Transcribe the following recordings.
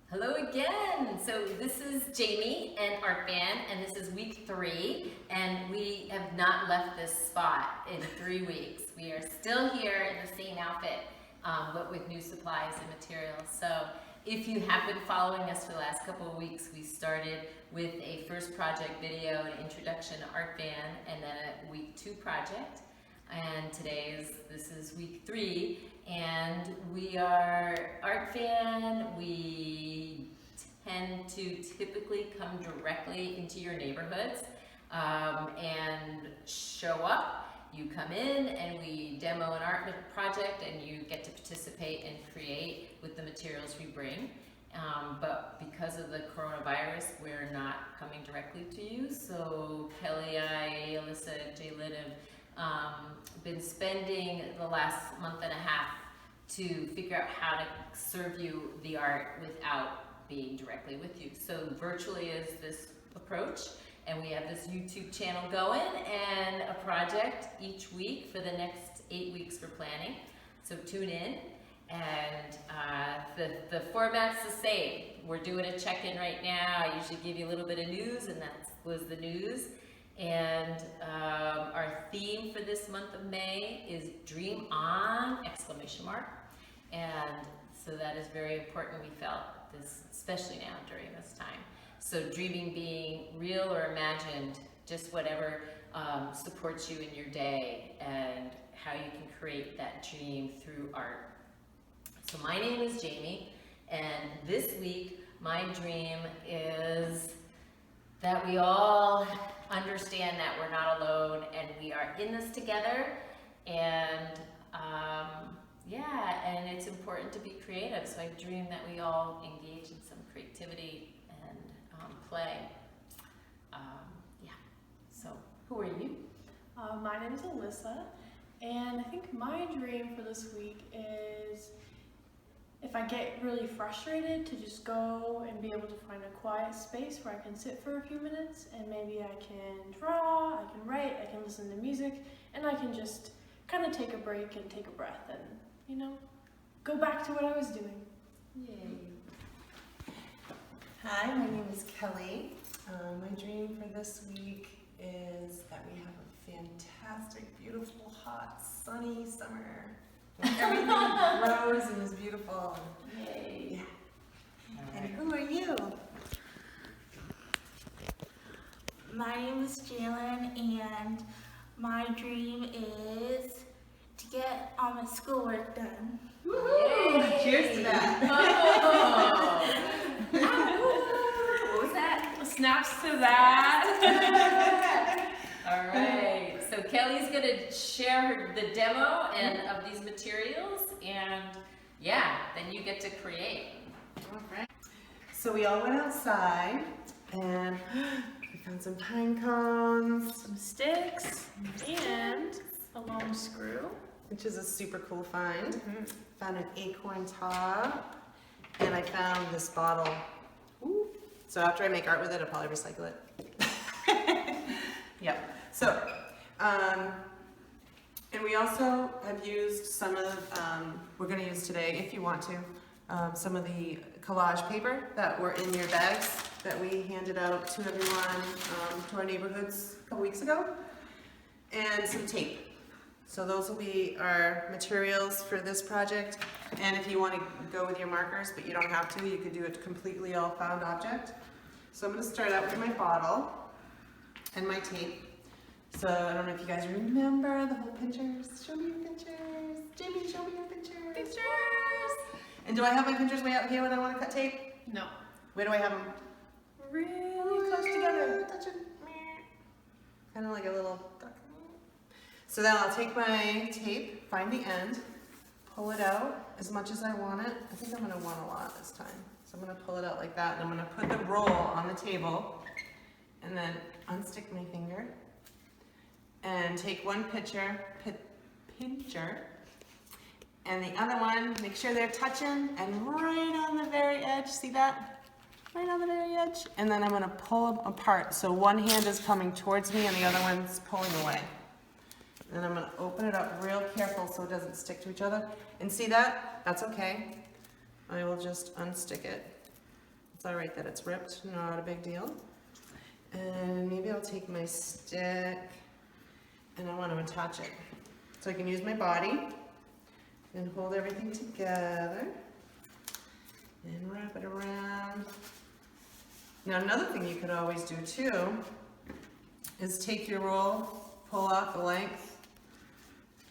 Hello again. So this is Jamie and Art Band, and this is week 3, and we have not left this spot in 3 weeks. We are still here in the same outfit, but with new supplies and materials. So if you have been following us for the last couple of weeks, we started with a first project video, an introduction to Art Band, and then a week 2 project. And this is week 3, and we are Art Fan. We tend to typically come directly into your neighborhoods and show up. You come in and we demo an art project, and you get to participate and create with the materials we bring. But because of the coronavirus, we're not coming directly to you. So Kelly, Alissa, Jalin have been spending the last month and a half to figure out how to serve you the art without being directly with you. So virtually is this approach, and we have this YouTube channel going and a project each week for the next 8 weeks for planning. So tune in, and the format's the same. We're doing a check-in right now. I usually give you a little bit of news, and that was the news. And our theme for this month of May is Dream On! And so that is very important, we felt, this, especially now during this time. So dreaming being real or imagined, just whatever supports you in your day and how you can create that dream through art. So my name is Jamie, and this week my dream is that we all understand that we're not alone and we are in this together, and and it's important to be creative. So I dream that we all engage in some creativity and play. So who are you? My name is Alissa, and I think my dream for this week is, if I get really frustrated, to just go and be able to find a quiet space where I can sit for a few minutes, and maybe I can draw, I can write, I can listen to music, and I can just kind of take a break and take a breath and, go back to what I was doing. Yay. Hi, my name is Kelly. My dream for this week is that we have a fantastic, beautiful, hot, sunny summer. Everything grows and is beautiful. Yay. Yeah. And who are you? My name is Jalin, and my dream is to get all my schoolwork done. Woohoo! Cheers to that. What was that? Snaps to that. All right, so Kelly's gonna share the demo of these materials, and then you get to create. All right. So we all went outside and we found some pine cones, Some sticks and a long screw. which is a super cool find. Found an acorn top, and I found this bottle. Ooh. So after I make art with it, I'll probably recycle it. Yep. So, and we also have used some of, we're going to use today, if you want to, some of the collage paper that were in your bags that we handed out to everyone, to our neighborhoods a couple weeks ago, and some tape. So those will be our materials for this project. And if you want to go with your markers, but you don't have to, you could do it completely all found object. So I'm going to start out with my bottle and my tape. So I don't know if you guys remember the whole pinchers. Show me your pinchers. Jimmy, show me your pinchers. Pictures! And do I have my pinchers way out here when I want to cut tape? No. Where do I have them? Really close together. Touch it. Kind of like a little duck. So then I'll take my tape, find the end, pull it out as much as I want it. I think I'm going to want a lot this time. So I'm going to pull it out like that, and I'm going to put the roll on the table, and then unstick my finger, and take one pincher, and the other one, make sure they're touching, and right on the very edge, see that? Right on the very edge. And then I'm going to pull them apart. So one hand is coming towards me, and the other one's pulling away. And I'm going to open it up real careful so it doesn't stick to each other. And see that? That's okay. I will just unstick it. It's all right that it's ripped, not a big deal. And maybe I'll take my stick and I want to attach it. So I can use my body and hold everything together and wrap it around. Now another thing you could always do too is take your roll, pull off the length,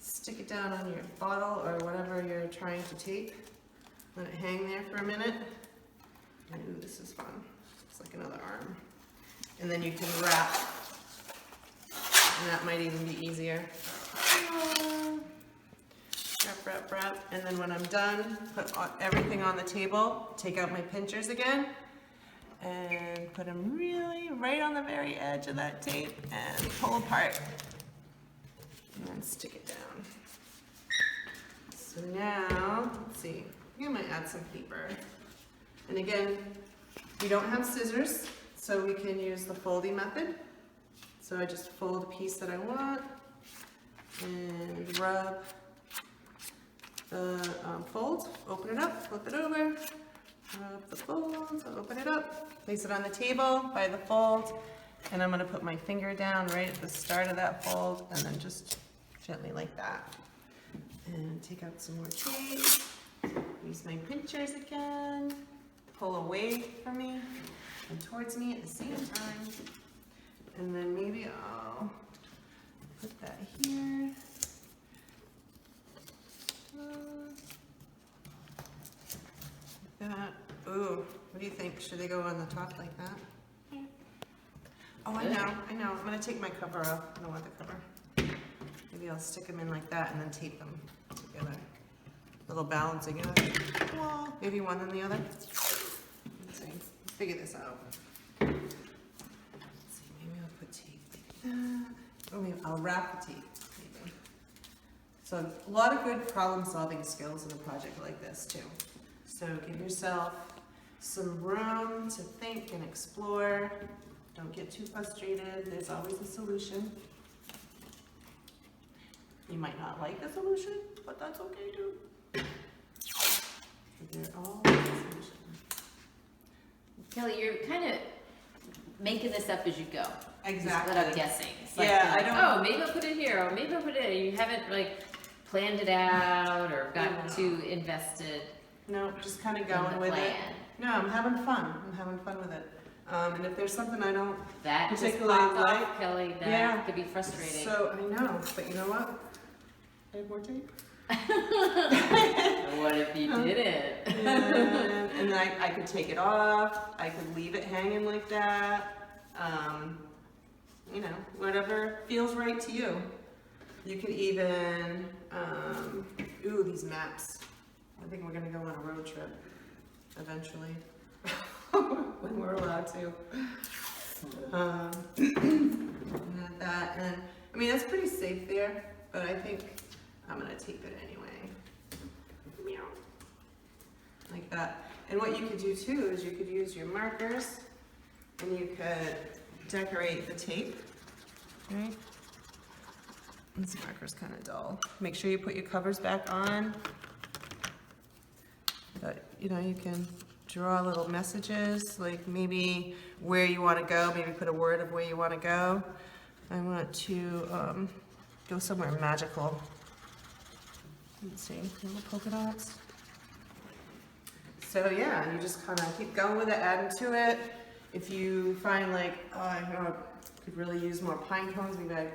stick it down on your bottle or whatever you're trying to tape. Let it hang there for a minute. Ooh, this is fun. It's like another arm. And then you can wrap, and that might even be easier. Wrap, and then when I'm done, put everything on the table, take out my pinchers again, and put them really right on the very edge of that tape, and pull apart, and then stick it down. So now, let's see, I think I might add some paper. And again, we don't have scissors, so we can use the folding method. So I just fold a piece that I want and rub the fold, open it up, flip it over, rub the fold, open it up, place it on the table by the fold, and I'm gonna put my finger down right at the start of that fold and then just gently like that. And take out some more tape, use my pinchers again, pull away from me and towards me at the same time. And then maybe I'll put that here. Like that. Ooh, what do you think? Should they go on the top like that? Yeah. Oh, I know. I'm gonna take my cover off. I don't want the cover. Maybe I'll stick them in like that and then tape them together. A little balancing act. Well, maybe one than the other. Let's see. Let's figure this out. Let's see. Maybe I'll put tape like that. Or maybe I'll wrap the tape. Maybe. So a lot of good problem-solving skills in a project like this too. So give yourself some room to think and explore. Don't get too frustrated. There's always a solution. You might not like the solution, but that's okay too. There's always a solution. Kelly, you're kind of making this up as you go. Exactly. Is what I'm guessing. It's like, Yeah, I don't. oh, maybe I'll put it here, or maybe I'll put it there. You haven't like planned it out or gotten too invested. No, just kind of in going the with plan. it. No, I'm having fun. I'm having fun with it. And if there's something I don't That just particularly popped like, off, Kelly. That yeah. could be frustrating. So I know, but you know what? I have more tape. What if you didn't? And then I could take it off. I could leave it hanging like that. You know, whatever feels right to you. You could even, ooh, these maps. I think we're gonna go on a road trip eventually, when we're allowed to. That, and I mean, that's pretty safe there, but I think I'm gonna tape it anyway. Meow. Like that. And what you could do too is you could use your markers and you could decorate the tape, right? This marker's kind of dull. Make sure you put your covers back on. But, you know, you can draw little messages, like maybe where you want to go, maybe put a word of where you want to go. I want to go somewhere magical. Let's see, little polka dots. So yeah, you just kind of keep going with it, adding to it. If you find like, oh, I could really use more pine cones, maybe I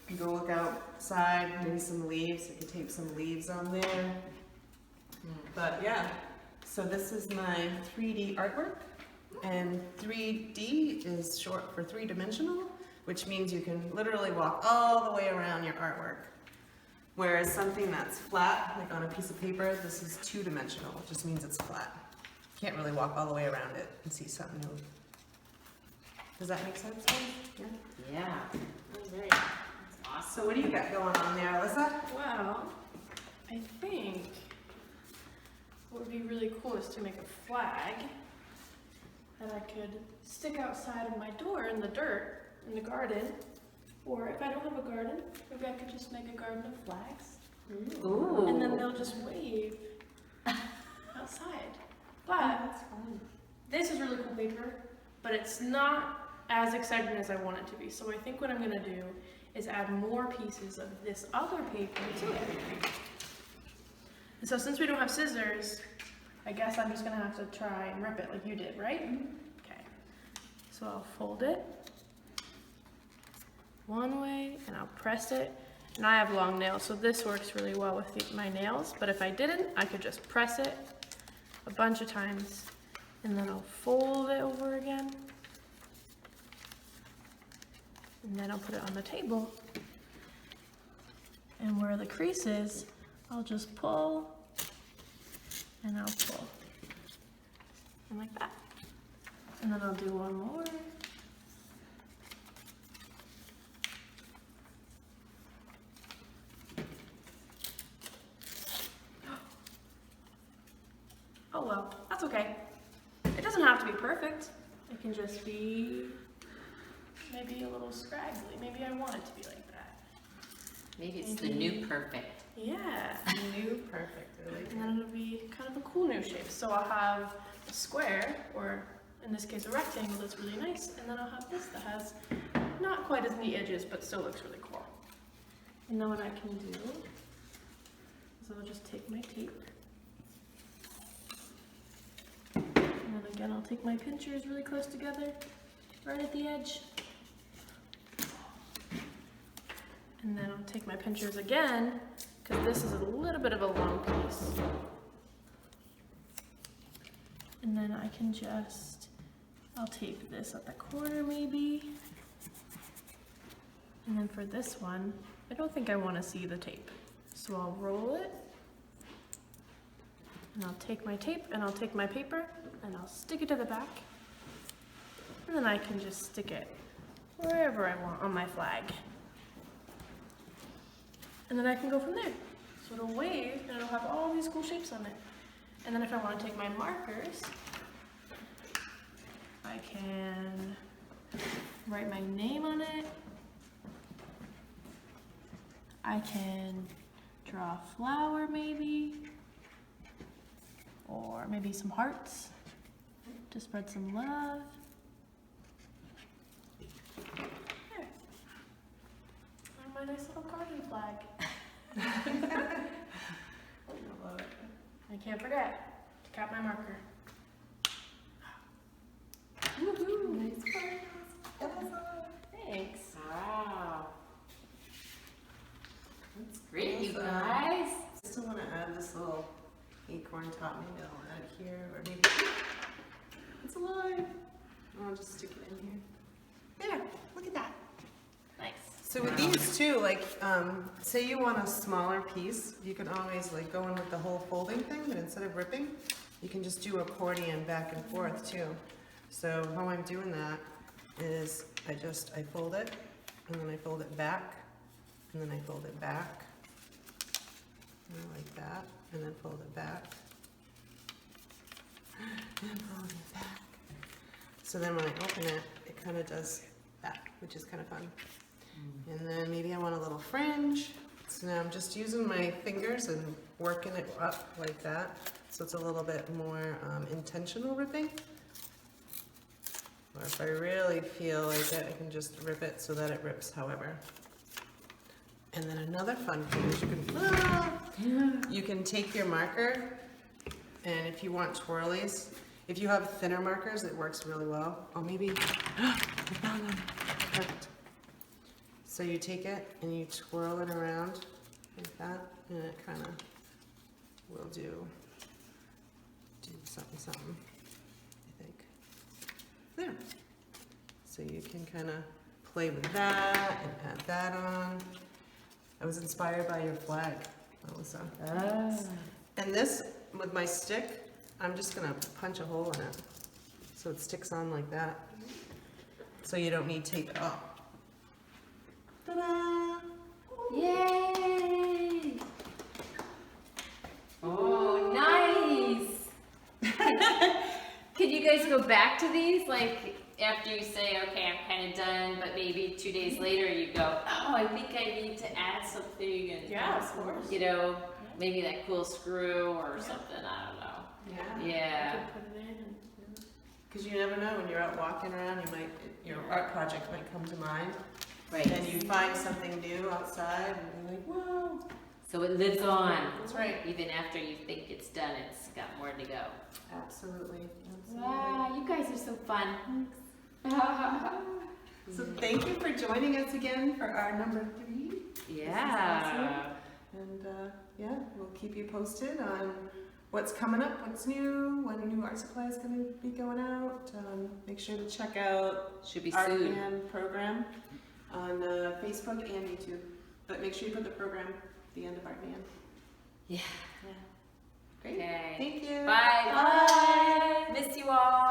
can go look outside, maybe some leaves. I could tape some leaves on there. But yeah, so this is my 3D artwork. And 3D is short for three-dimensional, which means you can literally walk all the way around your artwork. Whereas something that's flat, like on a piece of paper, this is two-dimensional, which just means it's flat. You can't really walk all the way around it and see something new. Does that make sense? Yeah? Yeah. All right. That's awesome. So what do you got going on there, Alyssa? Well, I think what would be really cool is to make a flag that I could stick outside of my door in the dirt, in the garden. Or if I don't have a garden, maybe I could just make a garden of flags. Ooh. And then they'll just wave outside. But That's fun. this is really cool paper, but it's not as exciting as I want it to be. So I think what I'm gonna do is add more pieces of this other paper to it. And so since we don't have scissors, I guess I'm just gonna have to try and rip it like you did, right? Okay. So I'll fold it one way and I'll press it. And I have long nails, so this works really well with my nails. But if I didn't, I could just press it a bunch of times and then I'll fold it over again. And then I'll put it on the table. And where the crease is, I'll just pull and I'll pull. And like that. And then I'll do one more. Oh well, that's okay. It doesn't have to be perfect. It can just be maybe a little scraggly. Maybe I want it to be like that. Maybe it's the new perfect. Yeah. New perfect. I like And then it'll be kind of a cool new shape. So I'll have a square, or in this case a rectangle that's really nice, and then I'll have this that has not quite as neat edges, but still looks really cool. And then what I can do is I'll just take my tape. And then again, I'll take my pinchers really close together, right at the edge. And then I'll take my pinchers again, because this is a little bit of a long piece. And then I can just, I'll tape this at the corner maybe. And then for this one, I don't think I want to see the tape. So I'll roll it. And I'll take my tape and I'll take my paper and I'll stick it to the back. And then I can just stick it wherever I want on my flag. And then I can go from there. So it'll wave and it'll have all these cool shapes on it. And then if I want to take my markers, I can write my name on it. I can draw a flower maybe, or maybe some hearts to spread some love. There. And my nice little garden flag. I love it. I can't forget to cap my marker. Woohoo! Nice card. Thanks. Wow. That's great, you guys. I still want to add this little acorn top. Maybe I'll add it here, or maybe it's alive. I'll just stick it in here. There, look at that. Nice. So with these too, like, say you want a smaller piece, you can always like go in with the whole folding thing, but instead of ripping, you can just do accordion back and forth too. So how I'm doing that is I fold it, and then I fold it back, and then I fold it back, and like that, and then fold it back, and fold it back. So then when I open it, it kind of does that, which is kind of fun. And then maybe I want a little fringe. So now I'm just using my fingers and working it up like that. So it's a little bit more intentional ripping. Or if I really feel like it, I can just rip it so that it rips however. And then another fun thing is you can take your marker, and if you want twirlies, if you have thinner markers, it works really well. Oh, maybe, I found one. Perfect. So you take it and you twirl it around like that, and it kind of will do something, something, I think. There. So you can kind of play with that and add that on. I was inspired by your flag, Alissa. Ah. And this, with my stick, I'm just gonna punch a hole in it so it sticks on like that. So you don't need tape at all. Ta-da! Yay! Oh, nice! Could you guys go back to these? Like, after you say, okay, I'm kind of done, but maybe 2 days later you go, oh, I think I need to add something. And, Yeah, of course. you know, maybe that cool screw or something, I don't know. Yeah. Yeah. I could put it in and, because you never know when you're out walking around, your art project might come to mind. Right. And then you find something new outside and you're like, whoa. So it lives on. That's right. Even after you think it's done, it's got more to go. Absolutely. Wow, you guys are so fun. So thank you for joining us again for our number 3. Yeah. And yeah, we'll keep you posted on what's coming up, what's new, when new art supply is going to be going out. Make sure to check out Should be soon. Artman program on Facebook and YouTube. But make sure you put the program at the end of Artman. Yeah. Great. Okay. Thank you. Bye. Bye. Miss you all.